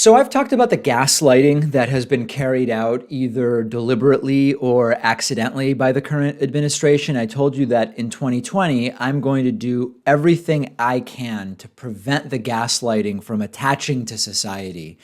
So I've talked about the gaslighting that has been carried out either deliberately or accidentally by the current administration. I told you that in 2020, I'm going to do everything I can to prevent the gaslighting from attaching to society.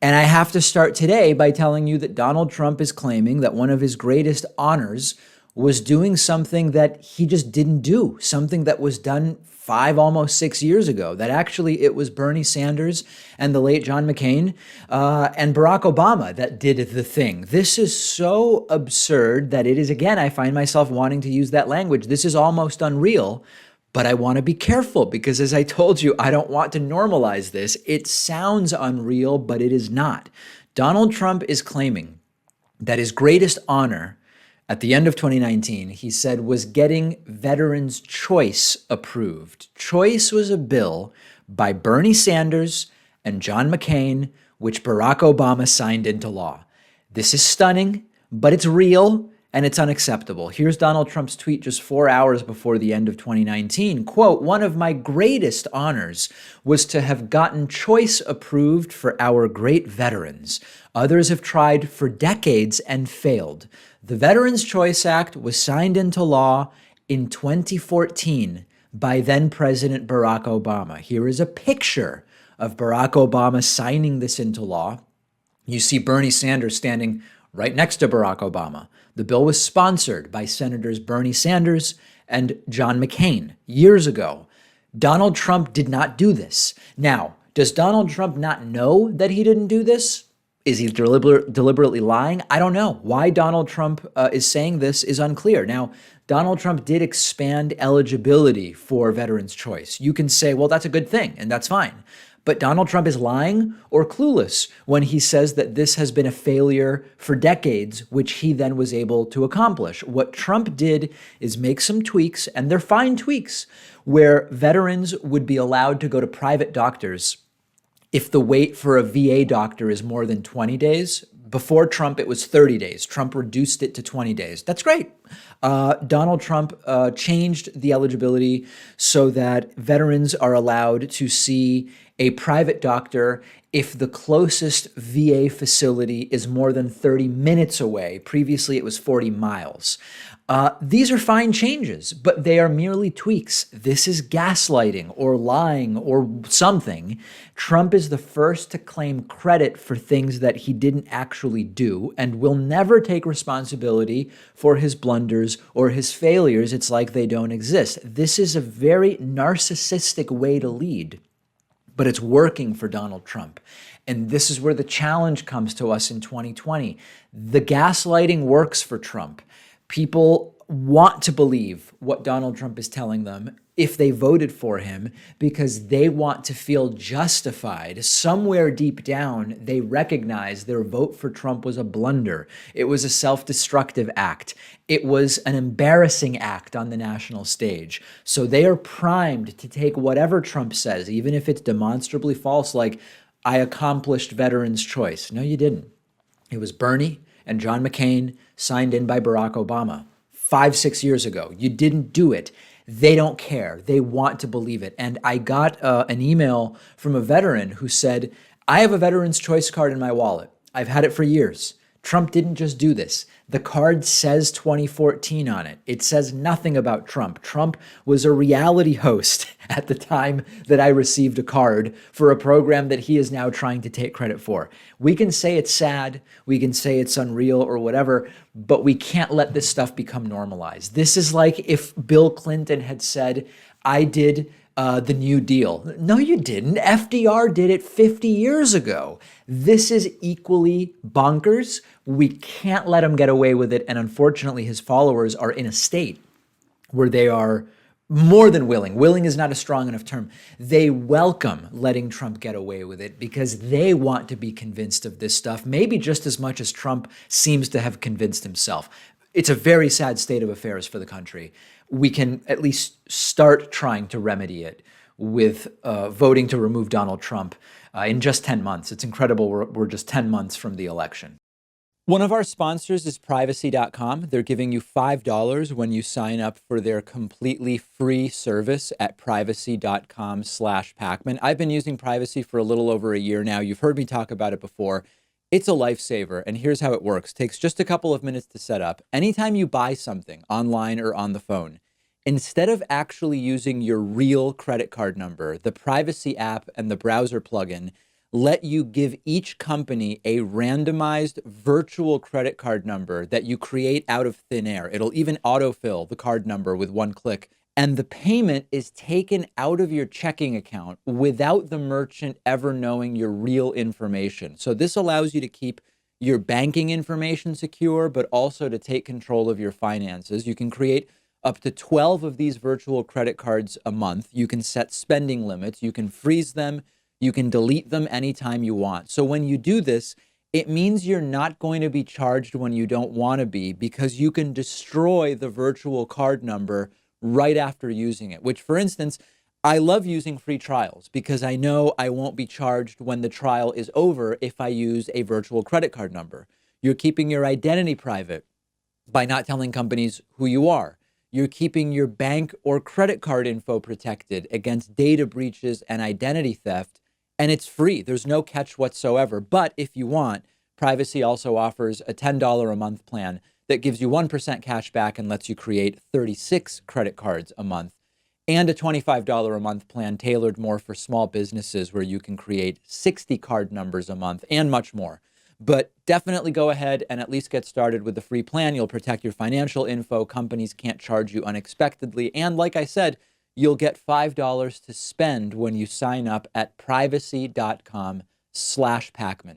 And I have to start today by telling you that Donald Trump is claiming that one of his greatest honors was doing something that he just didn't do, something that was done 5, almost 6 years ago, that actually it was Bernie Sanders and the late John McCain and Barack Obama that did the thing. This is so absurd that it is, again, I find myself wanting to use that language. This is almost unreal, but I want to be careful because, as I told you, I don't want to normalize this. It sounds unreal, but it is not. Donald Trump is claiming that his greatest honor at the end of 2019, he said, was getting Veterans Choice approved. Choice was a bill by Bernie Sanders and John McCain, which Barack Obama signed into law. This is stunning, but it's real and it's unacceptable. Here's Donald Trump's tweet just 4 hours before the end of 2019. Quote, "One of my greatest honors was to have gotten Choice approved for our great veterans. Others have tried for decades and failed. The Veterans Choice Act was signed into law in 2014 by then President Barack Obama." Here is a picture of Barack Obama signing this into law. You see Bernie Sanders standing right next to Barack Obama. The bill was sponsored by Senators Bernie Sanders and John McCain years ago. Donald Trump did not do this. Now, does Donald Trump not know that he didn't do this? Is he deliberately lying? I don't know. Why Donald Trump is saying this is unclear. Now, Donald Trump did expand eligibility for Veterans Choice. You can say, well, that's a good thing, and that's fine. But Donald Trump is lying or clueless when he says that this has been a failure for decades, which he then was able to accomplish. What Trump did is make some tweaks, and they're fine tweaks, where veterans would be allowed to go to private doctors if the wait for a VA doctor is more than 20 days. Before Trump, it was 30 days. Trump reduced it to 20 days. That's great. Donald Trump changed the eligibility so that veterans are allowed to see a private doctor if the closest VA facility is more than 30 minutes away. Previously, it was 40 miles. These are fine changes, but they are merely tweaks. This is gaslighting or lying or something. Trump is the first to claim credit for things that he didn't actually do and will never take responsibility for his blunders or his failures. It's like they don't exist. This is a very narcissistic way to lead, but it's working for Donald Trump. And this is where the challenge comes to us in 2020. The gaslighting works for Trump. People want to believe what Donald Trump is telling them if they voted for him because they want to feel justified. Somewhere deep down, they recognize their vote for Trump was a blunder. It was a self-destructive act. It was an embarrassing act on the national stage. So they are primed to take whatever Trump says, even if it's demonstrably false, like, I accomplished Veterans Choice. No, you didn't. It was Bernie and John McCain signed in by Barack Obama 5, 6 years ago. You didn't do it. They don't care. They want to believe it. And I got an email from a veteran who said, I have a Veterans Choice card in my wallet. I've had it for years. Trump didn't just do this. The card says 2014 on it. It says nothing about Trump. Trump was a reality host at the time that I received a card for a program that he is now trying to take credit for. We can say it's sad, we can say it's unreal or whatever, but we can't let this stuff become normalized. This is like if Bill Clinton had said, I did the New Deal. No, you didn't. FDR did it 50 years ago. This is equally bonkers. We can't let him get away with it. And unfortunately, his followers are in a state where they are more than willing. Willing is not a strong enough term. They welcome letting Trump get away with it because they want to be convinced of this stuff, maybe just as much as Trump seems to have convinced himself. It's a very sad state of affairs for the country. We can at least start trying to remedy it with voting to remove Donald Trump in just 10 months. It's incredible we're just 10 months from the election. One of our sponsors is privacy.com. They're giving you $5 when you sign up for their completely free service at privacy.com/Pakman. I've been using Privacy for a little over a year now. You've heard me talk about it before. It's a lifesaver, and here's how it works. Takes just a couple of minutes to set up. Anytime you buy something online or on the phone, instead of actually using your real credit card number, the Privacy app and the browser plugin let you give each company a randomized virtual credit card number that you create out of thin air. It'll even autofill the card number with one click. And the payment is taken out of your checking account without the merchant ever knowing your real information. So this allows you to keep your banking information secure, but also to take control of your finances. You can create up to 12 of these virtual credit cards a month. You can set spending limits. You can freeze them. You can delete them anytime you want. So when you do this, it means you're not going to be charged when you don't want to be, because you can destroy the virtual card number right after using it, which, for instance, I love using free trials because I know I won't be charged when the trial is over if I use a virtual credit card number. You're keeping your identity private by not telling companies who you are. You're keeping your bank or credit card info protected against data breaches and identity theft. And it's free. There's no catch whatsoever. But if you want, Privacy also offers a $10 a month plan that gives you 1% cash back and lets you create 36 credit cards a month, and a $25 a month plan tailored more for small businesses where you can create 60 card numbers a month and much more. But definitely go ahead and at least get started with the free plan. You'll protect your financial info. Companies can't charge you unexpectedly. And like I said, you'll get $5 to spend when you sign up at privacy.com/Pakman.